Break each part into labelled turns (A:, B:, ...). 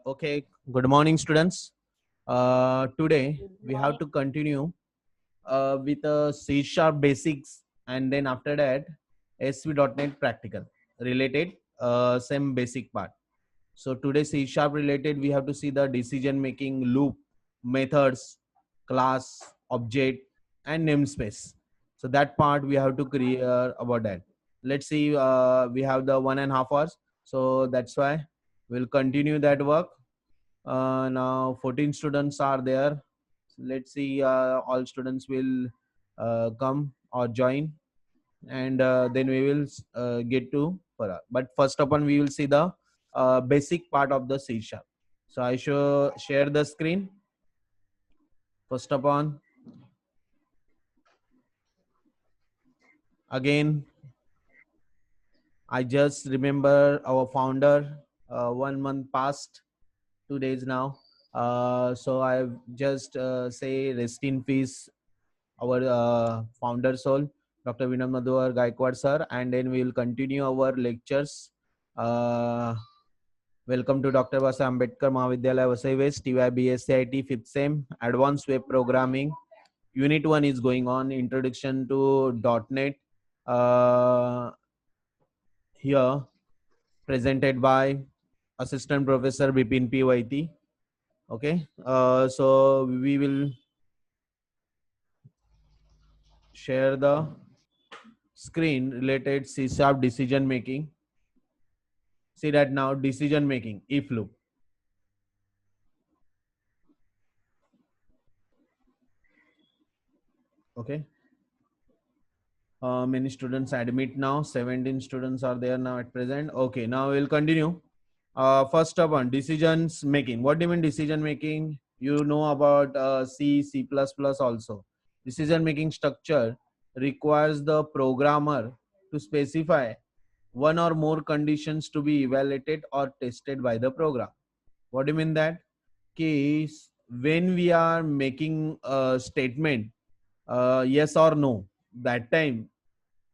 A: Okay, good morning, students. Today
B: Good
A: we have
B: morning.
A: to continue with C Sharp basics, and then after that, ASP.NET practical related, same basic part. So today C Sharp related, we have to see the decision making loop, methods, class, object, and namespace. So that part we have to create about that. Let's see. We have the 1.5 hours, so that's why we'll continue that work. Now 14 students are there. Let's see. All students will come or join, and then we will get to Farah. But first upon, we will see the basic part of the C sharp. So I share the screen. First upon, again, I just remember our founder. 1 month passed, 2 days now. So I just say rest in peace, our founder soul, Dr. Vinod Madhuar Gaikwad sir, and then we will continue our lectures. Welcome to Dr. Basa Ambedkar Mahavidyalaya Vasai West, TYBSCIT 5th Sem, Advanced Web Programming. Unit 1 is going on, Introduction to .NET. Here, presented by Assistant Professor 6-Bipin Vaity. Okay, so we will share the screen related C# decision making. See that now, decision making, if loop. Okay. Many students admit now. 17 students are there now at present. Okay, now we'll continue. First up on decisions making. What do you mean decision making? You know about C, C++ also. Decision making structure requires the programmer to specify one or more conditions to be evaluated or tested by the program. What do you mean that? Case when we are making a statement, yes or no, that time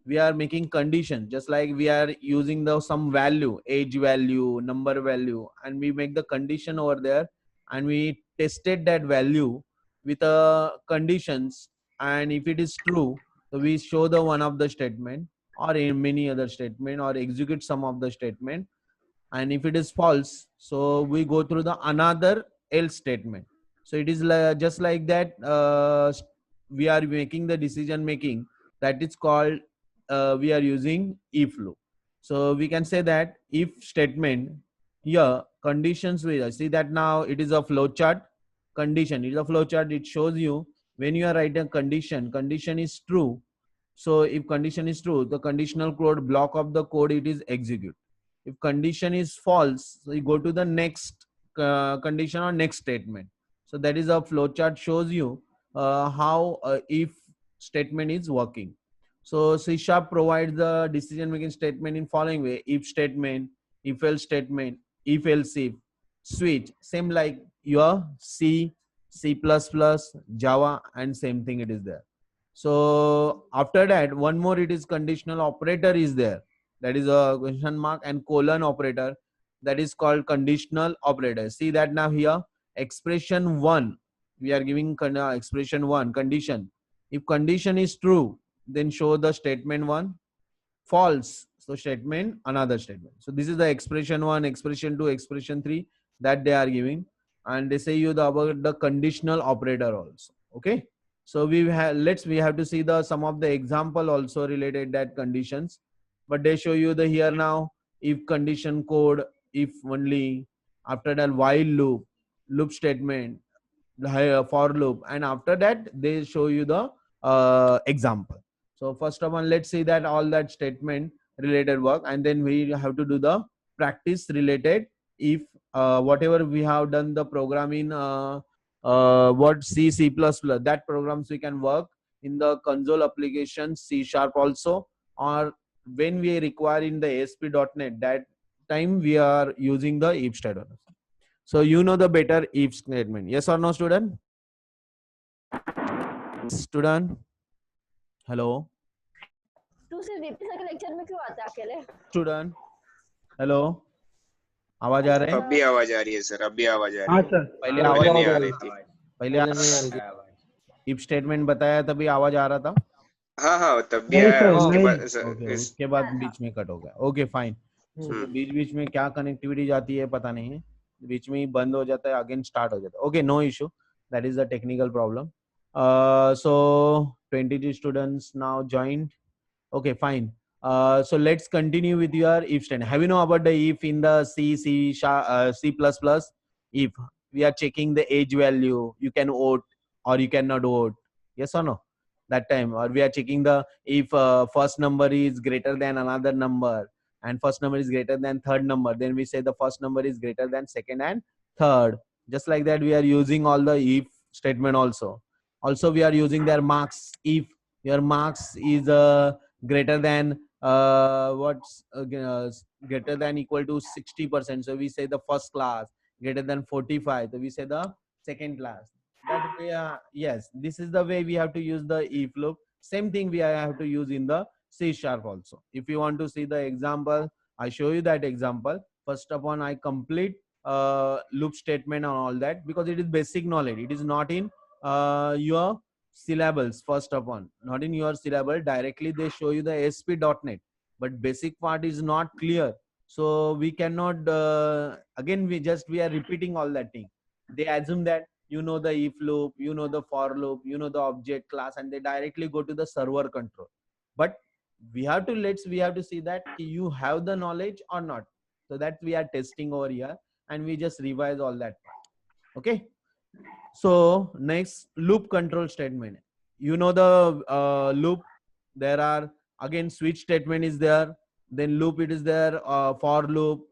A: we are making condition, just like we are using the some value, age value, number value, and we make the condition over there, and we tested that value with conditions, and if it is true, so we show the one of the statement or in many other statement or execute some of the statement, and if it is false, so we go through the another else statement. So it is just like that. We are making the decision making, that is called, we are using if loop. So we can say that if statement, here conditions, we see that now it is a flow chart. Condition, it is a flow chart. It shows you when you are writing a condition is true. So if condition is true, the conditional code block of the code, it is execute. If condition is false, so you go to the next condition or next statement. So that is a flowchart, shows you how if statement is working. So C# provides the decision making statement in following way: if statement, if else statement, if else if, switch, same like your C, C++, Java, and same thing it is there. So after that, one more, it is conditional operator is there. That is a question mark and colon operator. That is called conditional operator. See that now here, expression 1. We are giving expression 1, condition. If condition is true, then show the statement 1. False, so statement, another statement. So this is the expression 1, expression 2, expression 3 that they are giving. And they say you about the conditional operator also. Okay. So we have to see the some of the example also related that conditions, but they show you the here now, if condition code, if only, after that while loop statement, for loop, and after that they show you the example. So first of all, let's see that all that statement related work, and then we have to do the practice related. If whatever we have done the program in what C++, that programs we can work in the console application C# also, or when we require in the ASP.NET, that time we are using the if statement. So you know the better if statement, yes or no, student? Student, hello.
B: तू सिर्फ VP sir के lecture में क्यों आता है अकेले?
A: Student, hello. आवाज आ रहा है?
B: अब भी आवाज आ रही है सर, अब भी आवाज आ रही
C: हाँ
B: है।
C: सर,
A: पहले
B: पहले
A: आवाज
B: नहीं
A: नहीं
B: आ
A: आ
B: रही
A: रही
B: थी।
A: थी। पहले
C: नहीं आ रही थी।
A: इफ स्टेटमेंट बताया तभी आवाज आ रहा था।
B: हाँ हाँ, तब भी
C: नहीं
B: आया,
C: सर,
B: उसके
C: नहीं।
B: बाद
A: ओके, उसके बाद बीच में कट हो गया। Okay fine. सो
B: हम्म,
A: बीच बीच में क्या कनेक्टिविटी जाती है पता नहीं है, बीच में ही बंद हो जाता है, अगेन स्टार्ट हो जाता है। Okay, no issue, that is the technical problem. So 22 students now joined. Okay, fine. So let's continue with your if statement. Have you know about the if in the C++? If we are checking the age value, you can vote or you cannot vote. Yes or no? That time, or we are checking the if first number is greater than another number and first number is greater than third number, then we say the first number is greater than second and third. Just like that, we are using all the if statement also. Also, we are using their marks. If your marks is greater than what's greater than equal to 60%, so we say the first class. Greater than 45, so we say the second class. That way, yes, this is the way we have to use the if loop. Same thing we have to use in the C# also. If you want to see the example, I show you that example. First upon I complete loop statement and all that, because it is basic knowledge. It is not in your syllables. First upon, not in your syllable directly they show you the ASP.NET, but basic part is not clear, so we cannot again we are repeating all that thing. They assume that you know the if loop, you know the for loop, you know the object class, and they directly go to the server control. But we have to see that you have the knowledge or not. So that we are testing over here, and we just revise all that part. Okay. So next, loop control statement. You know the loop. There are again switch statement is there. Then loop it is there. For loop,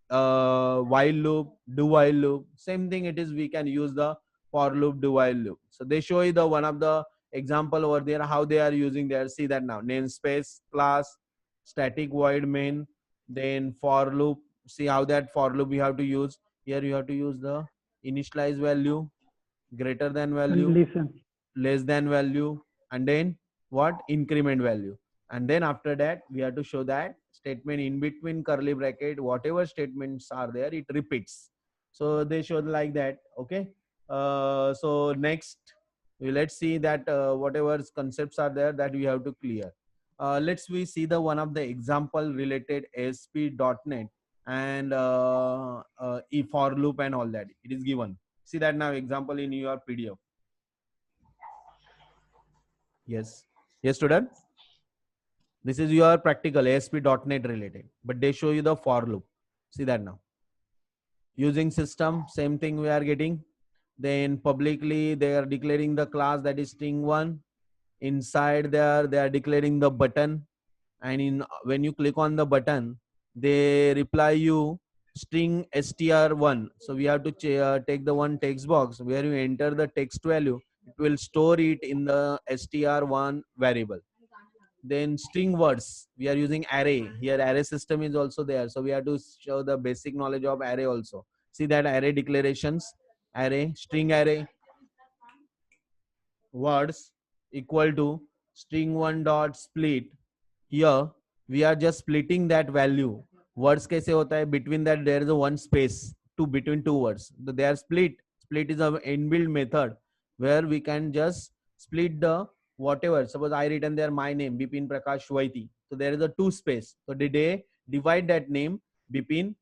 A: while loop, do while loop. Same thing it is. We can use the for loop, do while loop. So they show you the one of the example over there how they are using there. See that now. Namespace, class, static void main, then for loop. See how that for loop you have to use. Here you have to use the initialize value, greater than value,
C: Condition.
A: less than value, and then what, increment value. And then after that we have to show that statement in between curly bracket, whatever statements are there it repeats. So they show like that. Okay. So next, let's see that whatever concepts are there that we have to clear. Let's we see the one of the example related ASP.NET and if for loop and all that it is given. See that now example in your PDF. Yes. Yes, student. This is your practical ASP.NET related, but they show you the for loop. See that now. Using system, same thing we are getting. Then publicly they are declaring the class that is string1. Inside there they are declaring the button, and in when you click on the button, they reply you string str1. So we have to take the one text box where you enter the text value. It will store it in the str1 variable. Then string words, we are using array. Here array system is also there, so we have to show the basic knowledge of array also. See that array declarations, array, string array, words equal to string1 dot split. Here we are just splitting that value. Words कैसे होता है? Between that there is a one space to between two words. They are split. Split is an inbuilt method where we can just split the whatever. Suppose I written there my name Bipin Prakash Vaity. So there is a two space. So they divide that name Bipin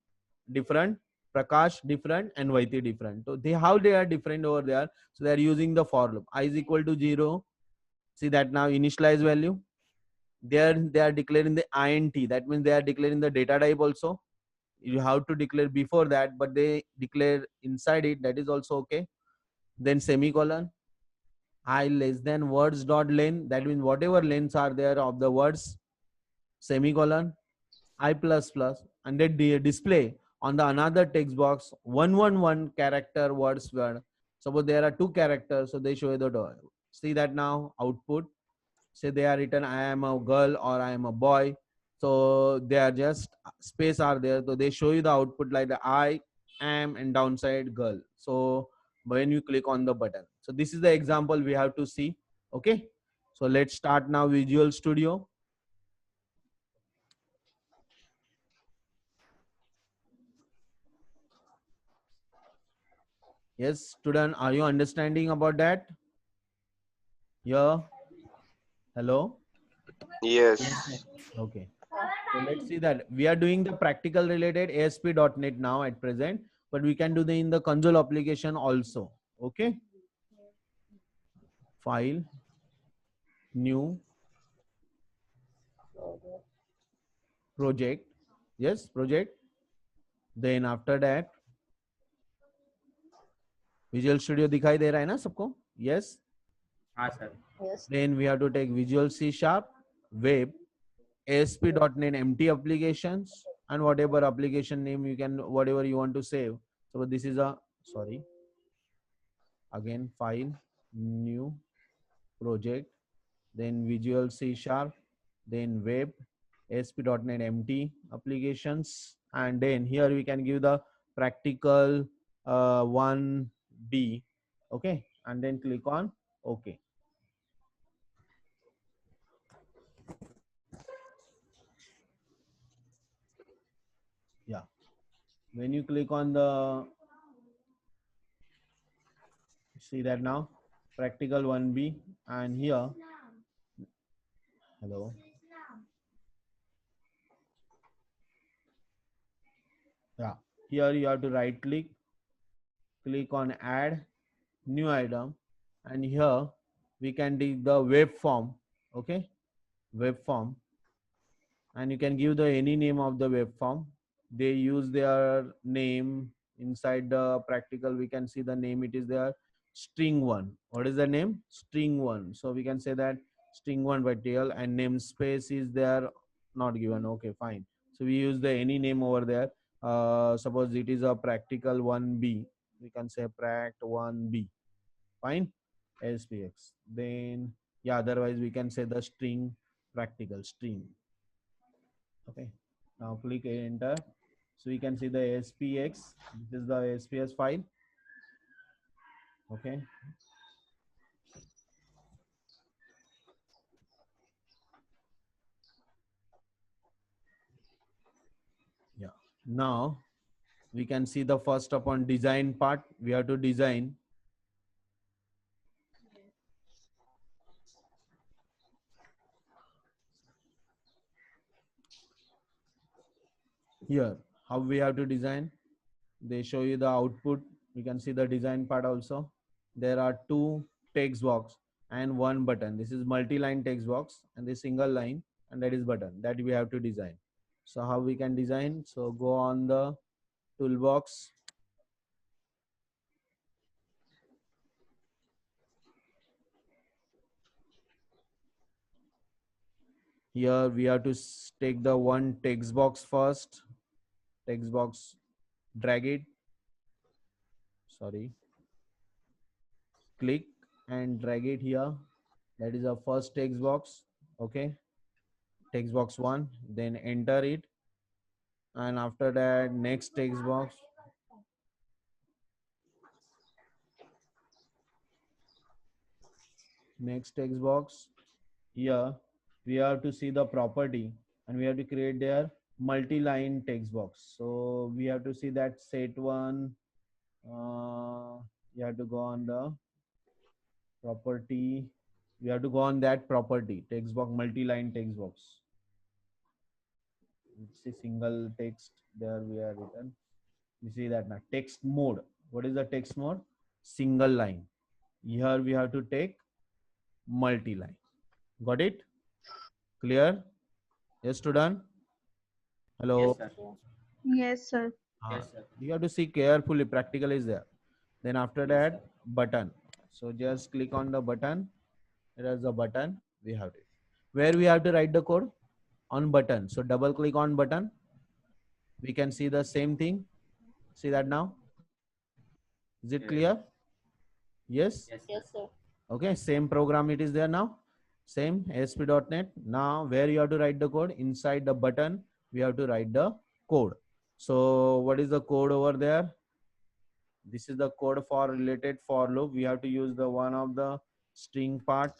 A: different, Prakash different, and Vaity different. So they how they are different over there. So they are using the for loop. I is equal to 0. See that now initialize value. There they are declaring the int, that means they are declaring the data type also. You have to declare before that, but they declare inside it, that is also okay. Then semicolon, I less than words dot len, that means whatever lengths are there of the words, semicolon, I plus plus, and then display on the another text box 111 character words word. Suppose there are two characters, so they show the door. See that now output. Say they are written I am a girl or I am a boy, so they are just space are there, so they show you the output like the I am and downside girl. So when you click on the button, so this is the example we have to see. Okay, so let's start now Visual Studio. Yes, student, are you understanding about that? Yeah. Hello.
B: Yes.
A: Okay. So let's see that we are doing the practical related ASP.NET now at present, but we can do the in the console application also. Okay. File, new project. Yes, project. Then after that, Visual Studio दिखाई दे रहा है ना सबको? Yes.
C: हाँ sir.
A: Then we have to take Visual C Sharp, Web, ASP.NET empty applications, and whatever application name you can, whatever you want to save. So this is a, sorry, again file, new project, then Visual C Sharp, then Web, ASP.NET empty applications, and then here we can give the practical 1B. Okay, and then click on OK. Yeah, when you click on the, see that now, practical 1B, and here, hello, yeah, here you have to right click on add new item, and here we can take the web form. Okay, web form, and you can give the any name of the web form. They use their name inside the practical. We can see the name, it is their string one. What is the name? String one. So we can say that string one by tail, and namespace is there, not given. Okay, fine. So we use the any name over there. Suppose it is a practical 1B, we can say pract 1B. Fine. SPX. Then yeah, otherwise we can say the string practical string. Okay, now click enter. So you can see the SPX. This is the SPS file. Okay, yeah. Now we can see the first upon design part. We have to design. Here how we have to design. They show you the output. You can see the design part also. There are two text box and one button. This is multi-line text box and this single line, and that is button that we have to design. So how we can design? So go on the toolbox. Here we have to take the one text box first. Text box, drag it. Sorry. Click and drag it here. That is our first text box. Okay. Text box one. Then enter it. And after that, next text box. Next text box. Here we have to see the property and we have to create their multi-line text box. So we have to see that set one. You have to go on the property. We have to go on that property text box, multi-line text box. It's a single text there we are written. You see that now text mode. What is the text mode? Single line. Here we have to take multi-line. Got it? Clear? Yes, student. Hello.
C: Yes sir.
D: Yes, sir.
C: Yes sir.
A: You have to see carefully. Practical is there. Then after
C: Yes
A: that,
C: sir.
A: button. So just click on the button. There is a button. We have it. Where we have to write the code? On button. So double click on button. We can see the same thing. See that now? Is it
C: Yes.
A: clear? Yes.
C: Yes sir.
A: Okay. Same program it is there now. Same ASP.NET. Now where you have to write the code? Inside the button, we have to write the code. So what is the code over there? This is the code for related for loop. We have to use the one of the string part.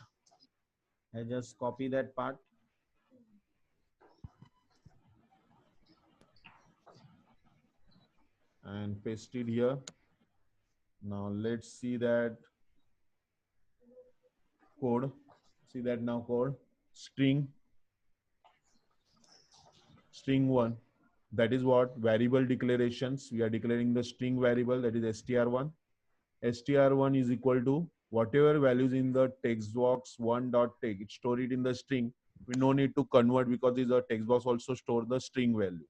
A: I just copy that part. And paste it here. Now let's see that code. See that now code. String string one. That is what variable declarations. We are declaring the string variable, that is str1. Str1 is equal to whatever values in the text box one dot text. It store it in the string. We no need to convert because this text box also store the string value.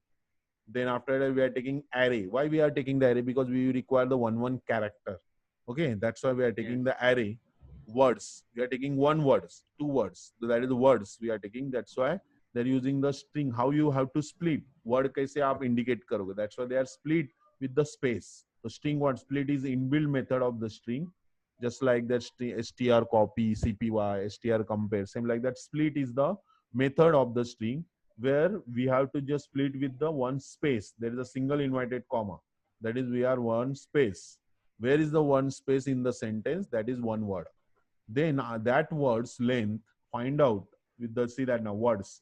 A: Then after that we are taking array. Why we are taking the array? Because we require the one character. Okay, that's why we are
C: Yes.
A: taking the array. Words, we are taking one words, two words. So that is the words we are taking. That's why they're using the string. How you have to split word kaise aap indicate karoge. That's why they are split with the space. So string word split is inbuilt method of the string, just like that str copy, cpy, str compare. Same like that. Split is the method of the string where we have to just split with the one space. There is a single inverted comma. That is, we are one space. Where is the one space in the sentence? That is one word. Then that word's length, find out with the, see that now, words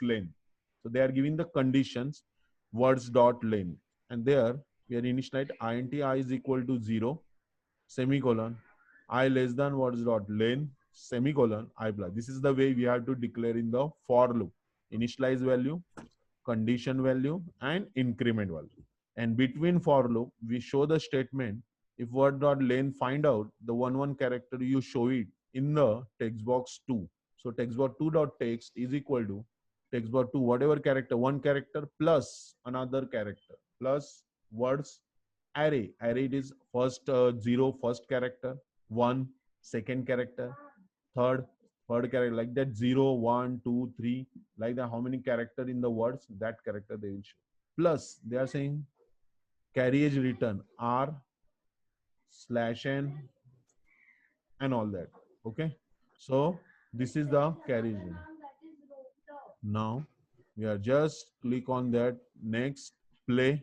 A: length. So they are giving the conditions, words dot length. And there we are initialized int I is equal to 0, semicolon, I less than words dot length, semicolon, I plus. This is the way we have to declare in the for loop. Initialize value, condition value, and increment value. And between for loop, we show the statement. If word dot length find out the one character, you show it in the text box 2. So text box 2 dot text is equal to text box 2, whatever character, one character plus another character plus words array. Array it is first 0 first character, 1 second character, third character, like that, 0 1 2 3, like that. How many character in the words, that character they will show. Plus they are saying carriage return r slash n and all that. Okay, so this is the carriage. Now we are just click on that, next, play.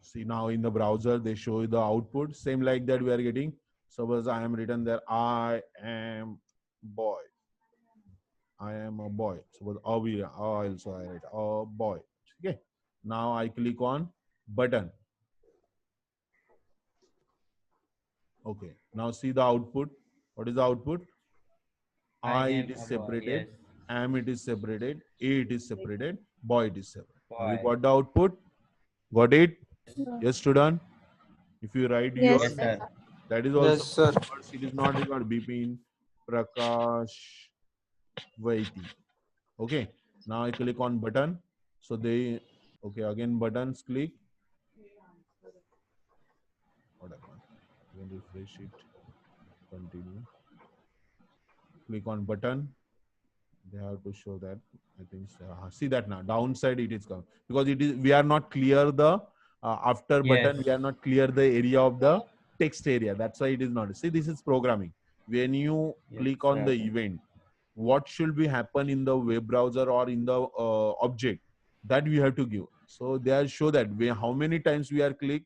A: See, now in the browser they show the output, same like that we are getting. Suppose I am written there, I am boy, I am a boy. Suppose also I write a boy. Okay, now I click on button. Okay, now see the output. What is the output?
C: I
A: I
C: am
A: it is
C: a boy. Yes.
A: separated, am it is separated, a it is separated, boy it is separated. Now you
C: Boy.
A: got the output. Got it?
C: Yes.
A: Yes, student. If you write
D: Yes,
A: your
C: Yes,
D: sir.
C: sir.
A: name, that is
B: Yes,
A: also
B: sir.
A: words. It is not required. Bipin Prakash Vaity. Okay. Now I click on button. So they, okay, again buttons click. What happened? Again refresh it. Continue. Click on button. They have to show that. I think so. See that now. Downside it is come because it is, we are not clear the after
C: Yes.
A: button, we are not clear the area of the text area. That's why it is not. See, this is programming. When you
C: Yes,
A: click on the
C: sir.
A: event, what should be happen in the web browser or in the object, that we have to give. So they are show that we, how many times we are click,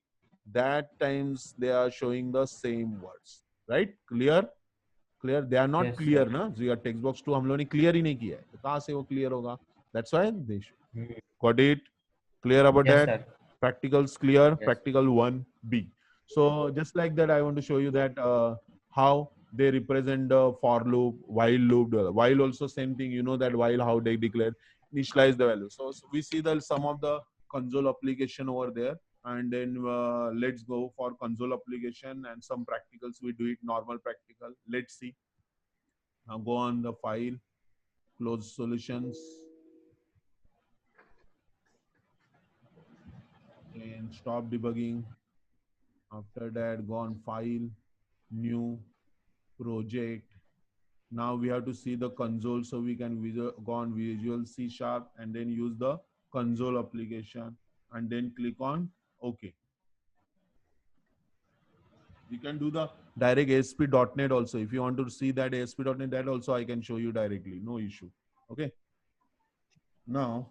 A: that times they are showing the same words, right? Clear? Clear, they are not
C: Yes,
A: clear
C: sir.
A: ना, जो यार text box 2 हम लोगों ने clear ही नहीं किया है, तो कहां से वो क्लियर होगा? That's why they
C: Hmm.
A: Got it. Clear about
C: Yes,
A: that?
C: sir.
A: Practicals clear.
C: Yes.
A: Practical 1B. So just like that, I want to show you that how they represent the for loop, while loop. While also same thing. You know that while how they declare, initialize the value. So we see the some of the console application over there, and then let's go for console application and some practicals. We do it normal practical. Let's see. Now go on the file, close solutions, and stop debugging. After that, go on file, new project. Now we have to see the console, so we can go on Visual C Sharp and then use the console application and then click on OK. You can do the direct ASP.NET also. If you want to see that ASP.NET, that also I can show you directly. No issue. Okay. Now,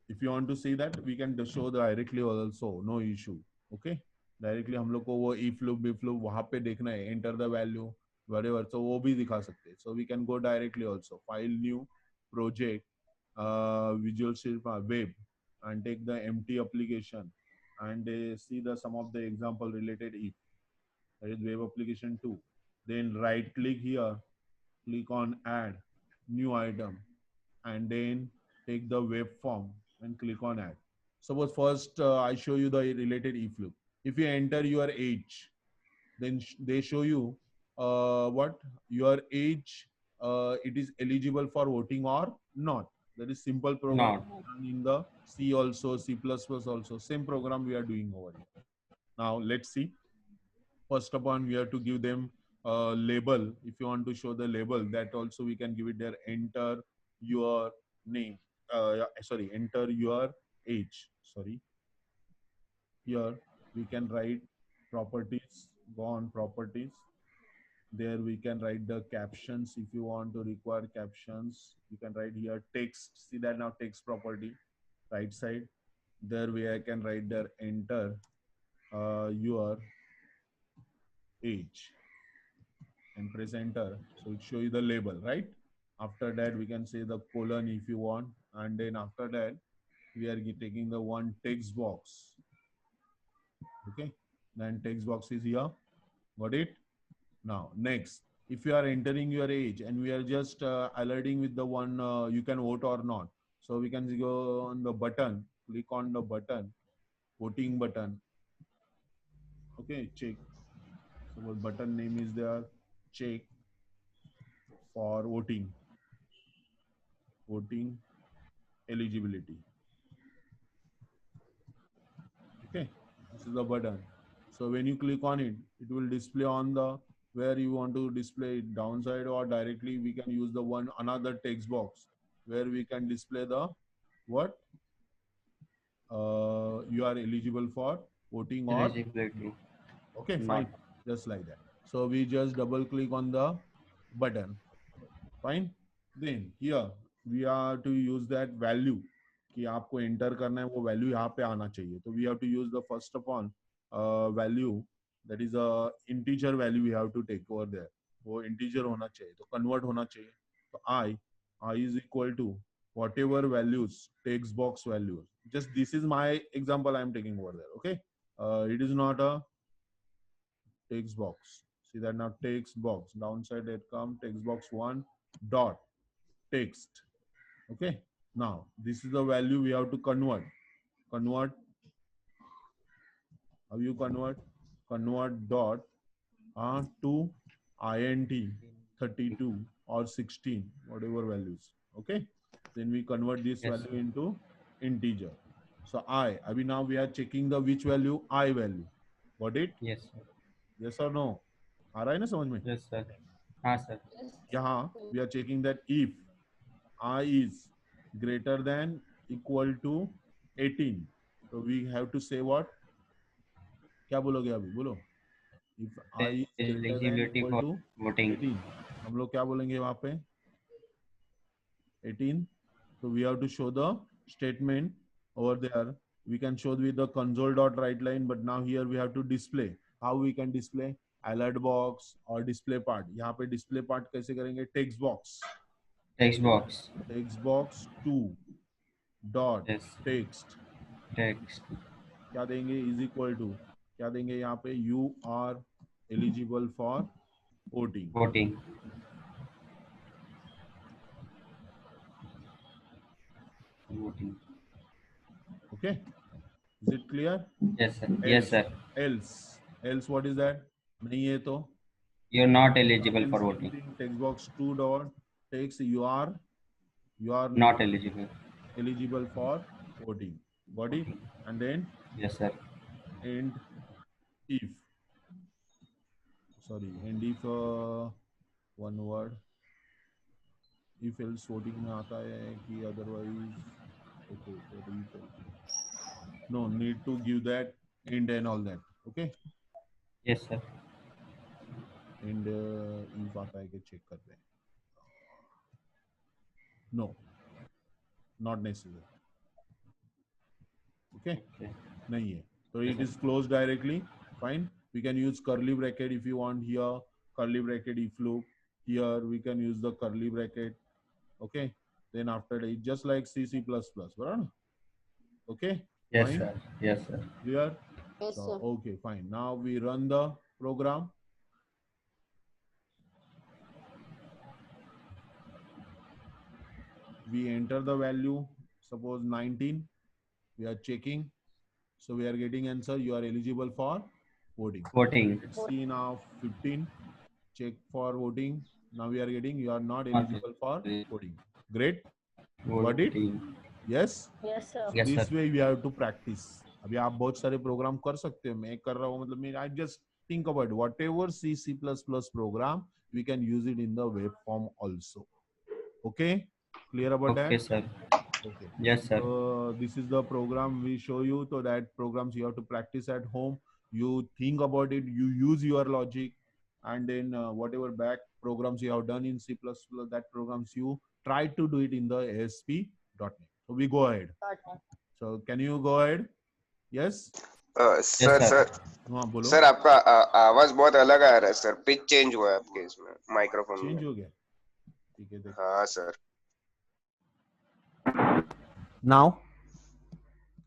A: if you want to see that, we can show directly also. No issue. Okay. Directly हम लोग को वो if loop, if loop वहां पे देखना है, enter the value, whatever, so वो भी दिखा सकते हैं. So we can go directly also, file new project, Visual Studio web, and take the empty application and see the some of the example related if, that is web application 2. Then right click here, click on add new item, and then take the web form and click on add. Suppose first I show you the related if loop. If you enter your age, then they show you what your age, it is eligible for voting or not. That is simple program
C: Not.
A: in the C also, C++ also. Same program we are doing over here. Now let's see. First upon, we have to give them a label. If you want to show the label, that also we can give it there. Enter your name. Sorry, enter your age. Sorry. Here we can write properties. Go on properties. There we can write the captions. If you want to require captions, you can write here text. See that now, text property, right side. There we I can write there enter your age and press enter. So it show you the label, right? After that, we can say the colon if you want. And then after that, we are taking the one text box. Okay. Then text box is here. Got it? Now, next, if you are entering your age and we are just alerting with the one you can vote or not. So we can go on the button, click on the button, voting button. Okay, check. So what button name is there? Check for voting. Voting eligibility. Okay, this is the button. So when you click on it, it will display on the where you want to display it, downside, or directly we can use the one another text box where we can display the what you are eligible for voting or
C: Eligibility.
A: not. Okay,
C: Not.
A: fine, just like that. So we just double click on the button. Fine. Then here we are to use that value कि आपको enter करना है वो value यहाँ पे आना चाहिए. तो we have to use the first upon value, that is a integer value we have to take over there. वो integer होना चाहिए तो convert होना चाहिए. तो I is equal to whatever values text box values. Just this is my example I am taking over there. Okay. It is not a text box. See that now, text box downside it come text box one dot text. Okay. Now this is the value we have to convert. Convert. How you convert? Convert dot to int 32 or 16, whatever values. Okay. Then we convert this
C: Yes.
A: value into integer. So abhi now we are checking the which value, I value. Got it?
C: Yes, sir.
A: Yes or no? आ रहा है ना समझ में?
C: Yes, sir. हाँ, sir.
A: यहाँ we are checking that if I is greater than equal to 18, so we have to say what? क्या बोलोगे अभी? बोलो. If I is greater than
C: Eligibility
A: equal
C: for
A: to
C: voting.
A: 18, हम लोग क्या बोलेंगे वहाँ पे? 18. So we have to show the statement over there. We can show with the console dot write line, but now here we have to display. How we can display? Alert box or display part. यहाँ पे display part कैसे करेंगे? Text box.
C: Text box.
A: Text box 2 dot
C: Yes.
A: text.
C: Text.
A: क्या देंगे? Is equal to क्या देंगे यहाँ पे? You are eligible for voting.
C: Voting. Voting.
A: Okay. Is it clear?
C: Yes, sir.
A: Else.
C: Yes, sir.
A: Else what is that? नहीं है तो
C: You're not eligible
A: else
C: for voting.
A: using text box 2 dot text you are
C: Not eligible.
A: eligible for voting. Got it? And then
C: Yes, sir.
A: and if and if one word if else voting में आता है कि otherwise okay so if no need to give that and all that. Okay.
C: Yes, sir.
A: And if आता है कि check करते हैं. No, not necessary. Okay.
C: Okay.
A: नहीं है. So
C: Yes,
A: it
C: sir.
A: is closed directly. Fine. We can use curly bracket if you want here. curly bracket if loop. Here we can use the curly bracket. Okay. Then after that, just like C, C++. Right? Okay.
C: Yes,
A: Fine.
C: sir. Yes, sir.
A: Clear?
D: Yes,
A: So,
D: sir.
A: okay, fine. Now we run the program. We enter the value, suppose 19. We are checking. So we are getting answer. You are eligible for voting.
C: Voting.
A: Let's see now 15. Check for voting. Now we are getting you are not
C: Not
A: eligible for voting. Great. Got it?
C: voting.
A: Yes.
D: Yes, sir.
C: Yes,
A: This
C: sir.
A: way we have to practice. अभी आप बहुत सारे programme कर सकते हो. मैं कर रहा हूँ मतलब मैं I just think about whatever C, C++ program we can use it in the web form also. Okay. Clear about that?
C: Okay, sir.
A: Okay.
C: Yes, sir.
A: So this is the program we show you. So that programs you have to practice at home. You think about it. You use your logic, and then whatever back programs you have done in C++, that programs you try to do it in the ASP.NET. So we go ahead. So can you go ahead? Yes.
B: Sir
C: sir.
B: Sir
A: हाँ बोलो.
B: Sir आपका आवाज बहुत अलग आ रहा है sir. Pitch change हुआ है आपके इसमें माइक्रोफोन
A: चेंज
B: में.
A: हो गया. ठीक है देखो.
B: हाँ सर.
A: Now.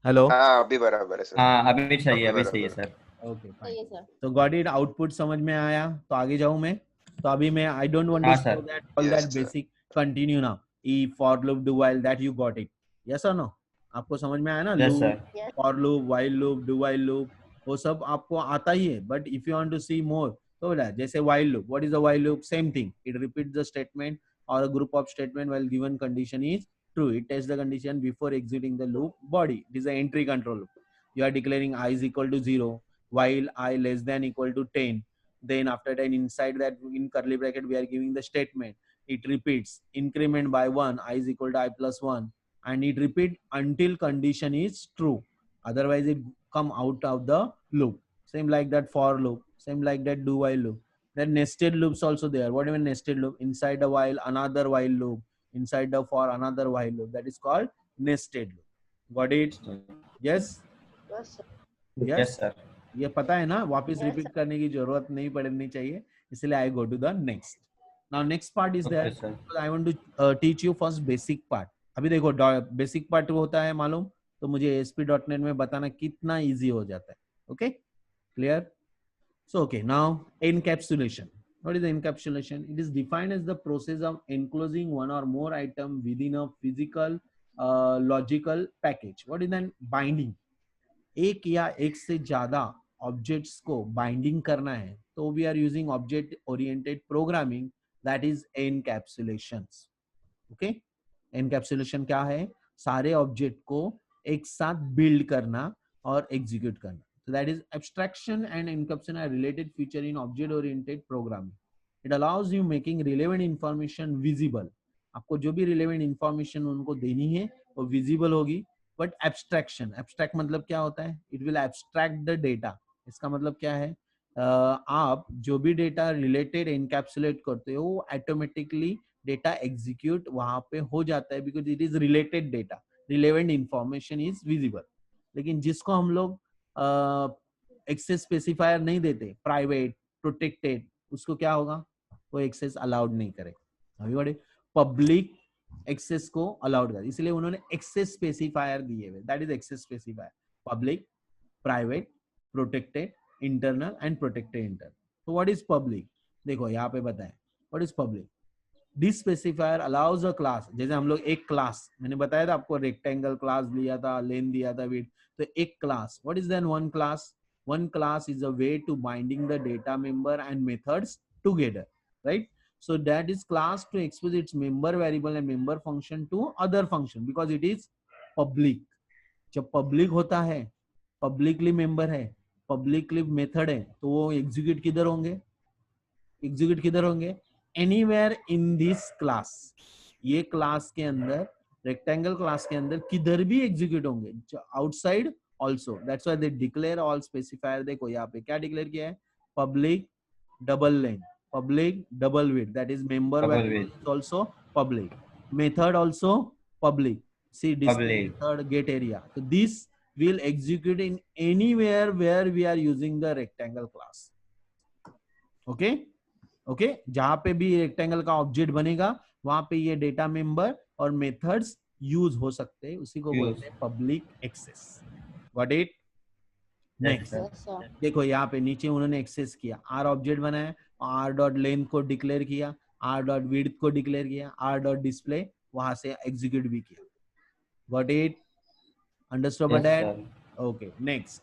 A: Hello.
B: हाँ अभी बराबर है सर.
C: हाँ अभी सही है,
B: अभी
C: अभी सही है
B: बराबर.
C: सर.
A: Okay, fine.
D: सही है, sir.
A: So got it. Output समझ में आया. तो आगे जाऊँ मैं. तो अभी मैं I don't want to
C: हाँ
A: show
C: sir.
A: that all
B: Yes,
A: that
B: sir.
A: basic. Continue now. If for loop do while that you got it. Yes or no? आपको समझ में आया ना?
C: Yes,
A: Loop,
C: sir.
A: for loop, while loop, do while loop, वो सब आपको आता ही है. But if you want to see more, तो बोला जैसे while loop. What is the while loop? Same thing. It repeats the statement or a group of statement while given condition is true. It tests the condition before exiting the loop body. It is an entry control loop. You are declaring I is equal to 0 while I less than equal to 10. Then after that, inside that in curly bracket, we are giving the statement. It repeats increment by 1, I is equal to I plus 1, and it repeat until condition is true. Otherwise, it come out of the loop. Same like that for loop. Same like that do while loop. Then nested loops also there. What even nested loop? Inside the while, another while loop. Inside the for, another while loop. That is called nested loop. Got it? Yes?
D: Yes, sir.
A: Yes?
C: Yes, sir.
A: ये पता है ना, वापस
D: Yes,
A: repeat करने की जरूरत नहीं पड़नी चाहिए, इसलिए I go to the next. Now next part is
C: Okay,
A: that
C: sir.
A: I want to teach you first basic part. अभी देखो बेसिक पार्ट होता है मालूम, तो मुझे ASP.NET में बताना कितना इजी हो जाता है. Okay, clear? So okay, now encapsulation. What is the encapsulation? It is defined as the process of enclosing one or more item within a physical logical package. What is then binding? एक या एक से ज्यादा objects को binding करना है तो we are using object oriented programming, that is encapsulations. Okay, encapsulation क्या है? सारे ऑब्जेक्ट को एक साथ बिल्ड करना और एग्जीक्यूट करना. So that is abstraction and encapsulation are related feature in object oriented programming. It allows you making relevant information visible. आपको जो भी relevant information उनको देनी है वो visible होगी. बट एब्स्ट्रैक्शन, एब्स्ट्रैक्ट मतलब क्या होता है? It will abstract the data. इसका मतलब क्या है? आप जो भी डेटा रिलेटेड एनकैप्सुलेट करते हो वो ऑटोमेटिकली डेटा एग्जीक्यूट वहां पे हो जाता है, because it is related data, relevant information is visible. लेकिन जिसको हम लोग एक्सेस स्पेसिफायर नहीं देते, प्राइवेट, प्रोटेक्टेड, उसको क्या होगा? वो एक्सेस अलाउड नहीं करेगा. पब्लिक एक्सेस को अलाउड कर, इसलिए उन्होंने एक्सेस स्पेसिफायर दिए हुए. That is access specifier. Public, private, protected internal and protected internal. तो व्हाट इज पब्लिक? देखो यहाँ पे बताएं what is public. This specifier allows a class. जैसे हम लोग एक क्लास, मैंने बताया था आपको, रेक्टेंगल क्लास लिया था, लेन दिया था, विड्थ. तो एक class, what is then one class? One class is a way to binding the data member and methods together, right? So that is class to expose its member variable and member function to other function because it is public. जब public होता है, publicly member है, publicly method है, तो वो execute किधर होंगे? Execute किधर होंगे? Anywhere in this class. ये class के अंदर, rectangle class के अंदर किधर भी execute होंगे. Outside also. That's why they declare all specifier. देखो यहाँ पे क्या declare किया है? Public double length, public double width, that is member
C: Double
A: variable
C: width.
A: is also public, method also public. See display
C: Public.
A: method, get area. So this will execute in anywhere where we are using the rectangle class. Okay, okay जहां पे भी rectangle का object बनेगा वहां पे ये data member और methods use हो सकते हैं, उसी को बोलते हैं public access. What it
C: Yes,
A: next
C: sir.
D: Yes, sir.
A: देखो यहाँ पे नीचे उन्होंने एक्सेस किया, आर ऑब्जेक्ट बनाया, आर डॉट लेंथ को डिक्लेयर किया, आर डॉट विड्थ को डिक्लेयर किया, आर डॉट डिस्प्ले वहां से एग्जीक्यूट भी किया। What it understood
C: Yes,
A: that?
C: sir.
A: Okay next.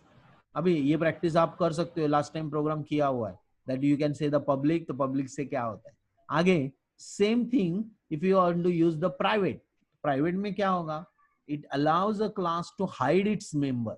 A: अभी ये प्रैक्टिस आप कर सकते हो, लास्ट टाइम प्रोग्राम किया हुआ है, that you can say the public, तो पब्लिक से क्या होता है आगे। Same thing if you want to use the private, private में क्या होगा, it allows a class to hide its member,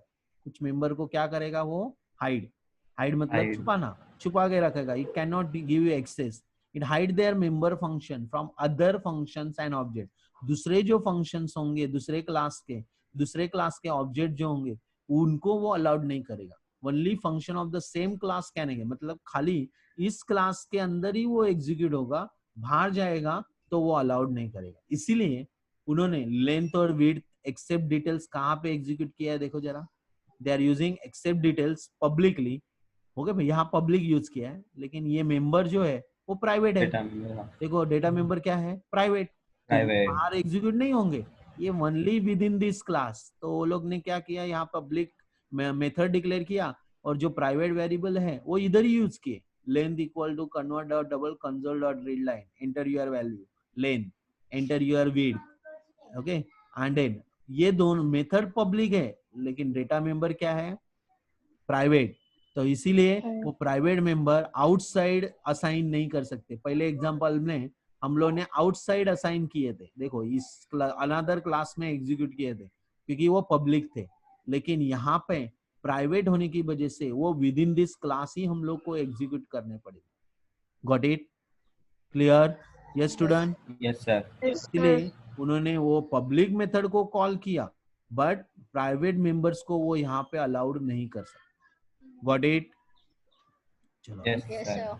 A: कुछ मेंबर को क्या करेगा वो हाइड, हाइड मतलब
C: Hide.
A: छुपाना, छुपा के रखेगा, it can not give you access, it hide their member function from other functions and object, दूसरे जो फंक्शंस होंगे दूसरे क्लास के ऑब्जेक्ट जो होंगे उनको वो अलाउड नहीं करेगा, only function of the same class कहने के मतलब खाली इस क्लास के अंदर ही वो एग्जीक्यूट होगा, बाहर जाएगा तो वो अलाउड नहीं करेगा। इसीलिए उन्होंने लेंथ और विड्थ एक्सेप्ट डिटेल्स कहाँ पे एग्जीक्यूट किया है, देखो जरा, they are using except details publicly, okay भाई यहाँ पब्लिक यूज किया है, लेकिन ये मेंबर जो है वो प्राइवेट है।
C: Data member.
A: देखो डेटा मेंबर क्या है, प्राइवेट, तो ये
C: Private.
A: बाहर एग्जीक्यूट नहीं होंगे, ये only with in this class. तो वो लोग ने क्या किया, यहाँ पब्लिक मेथड डिक्लेयर किया और जो प्राइवेट वेरिएबल है वो इधर ही यूज किए, length equal to convert dot double console dot read line, enter your value length, enter your width, okay and then ये दोनों मेथड पब्लिक है लेकिन डेटा मेंबर क्या है, प्राइवेट। तो इसीलिए वो प्राइवेट मेंबर आउटसाइड असाइन नहीं कर सकते। पहले एग्जांपल में हम लोग ने आउटसाइड असाइन किए थे, देखो इस अनदर क्लास में एग्जीक्यूट किए थे क्योंकि वो पब्लिक थे, लेकिन यहाँ पे प्राइवेट होने की वजह से वो विद इन दिस क्लास ही हम लोग को एग्जीक्यूट करने पड़ेगा। Got it clear? Yes student.
C: Yes, sir.
D: Yes,
A: इसलिए
D: sir.
A: उन्होंने वो पब्लिक मेथड को कॉल किया बट प्राइवेट मेंबर्स को वो यहाँ पे अलाउड नहीं कर सकते। Got it? चलो
C: Yes,
D: Yes,
C: sir.
D: sir.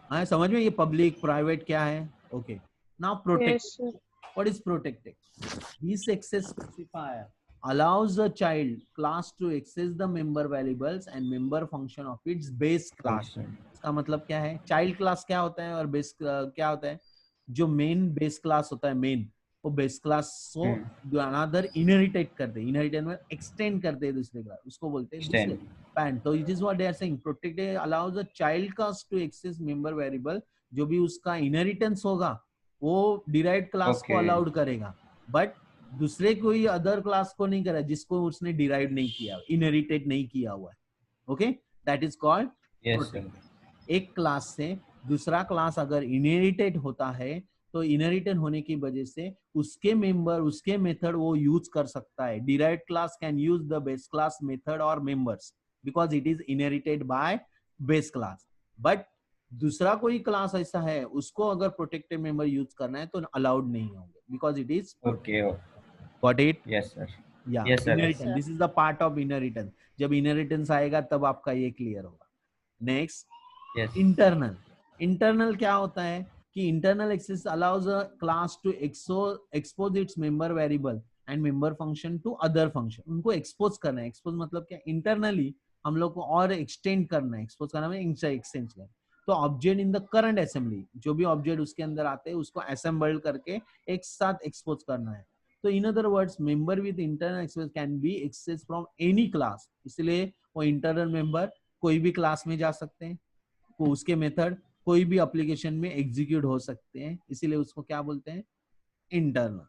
A: हाँ समझ में, ये पब्लिक प्राइवेट क्या है। Okay now protect,
D: Yes, sir.
A: What is protected? This access specifier allows a child class to access the member variables and member function of its base class।
C: Function.
A: इसका मतलब क्या है, चाइल्ड क्लास क्या होता है और बेस क्या होता है, जो मेन बेस क्लास होता है मेन, वो बेस क्लास को जो अनदर इनहेरिटेट करते हैं, इनहेरिटेट में एक्सटेंड करते हैं दूसरे क्लास, उसको बोलते हैं दूसरे
C: Extend.
A: पैन। तो it is what they are saying, protected allows a child class to access member variable, जो भी उसका इनहेरिटेंस होगा वो डिराइव्ड क्लास को
C: Okay.
A: अलाउड करेगा, बट दूसरे कोई अदर क्लास को नहीं करेगा जिसको उसने डिराइव नहीं किया, इनहेरिटेड नहीं किया हुआ है। Okay that is called
C: Yes, sir.
A: Protect. एक क्लास से दूसरा क्लास अगर इनहेरिटेड होता है तो इनहेरिटेड होने की वजह से उसके मेंबर उसके मेथड वो यूज कर सकता है। Derived class can use the base class method और members because it is inherited by base class, but दूसरा कोई क्लास ऐसा है उसको अगर प्रोटेक्टेड मेंबर यूज करना है तो अलाउड नहीं होंगे because it is
C: Okay.
A: Got it?
C: Yes, sir.
A: या
C: Yes, sir.
A: Inheritance, this is the part of inheritance. जब इनहेरिटेंस आएगा तब आपका ये क्लियर होगा। Next
C: Yes.
A: इंटरनल। इंटरनल क्या होता है कि internal access allows a class to expose its member variable and member function to other function. उनको एक्सपोज करना है, एक्सपोज मतलब क्या, इंटरनली हम लोग को और एक्सटेंड करना है, एक्सपोज करना है एक्सटेंड करना है। तो object in the current assembly, जो भी ऑब्जेक्ट उसके अंदर आते हैं उसको असेंबल्ड करके एक साथ एक्सपोज करना है। तो in other words member with internal access can be access from any class, इसलिए वो इंटरनल मेंबर कोई भी क्लास में जा सकते हैं, को उसके मेथड कोई भी एप्लीकेशन में एग्जीक्यूट हो सकते हैं, इसीलिए उसको क्या बोलते हैं, इंटरनल।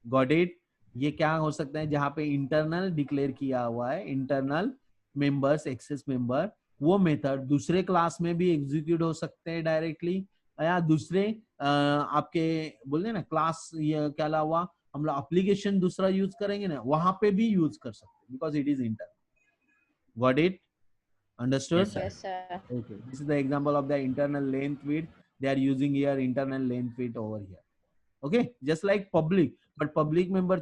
A: Got it? ये क्या हो सकता है जहां पे इंटरनल डिक्लेयर किया हुआ है, इंटरनल मेंबर्स एक्सेस मेंबर, वो मेथड दूसरे क्लास में भी एग्जीक्यूट हो सकते हैं डायरेक्टली, या दूसरे आपके बोलते हैं ना क्लास, ये क्या हुआ, हम लोग एप्लीकेशन दूसरा यूज करेंगे ना वहां पे भी यूज कर सकते हैं because it is internal. Got it? Understood?
C: Yes, sir.
D: Yes, sir.
A: Okay, this is the example of the internal length width. They are using here internal length width over here. Okay, just like public, but public member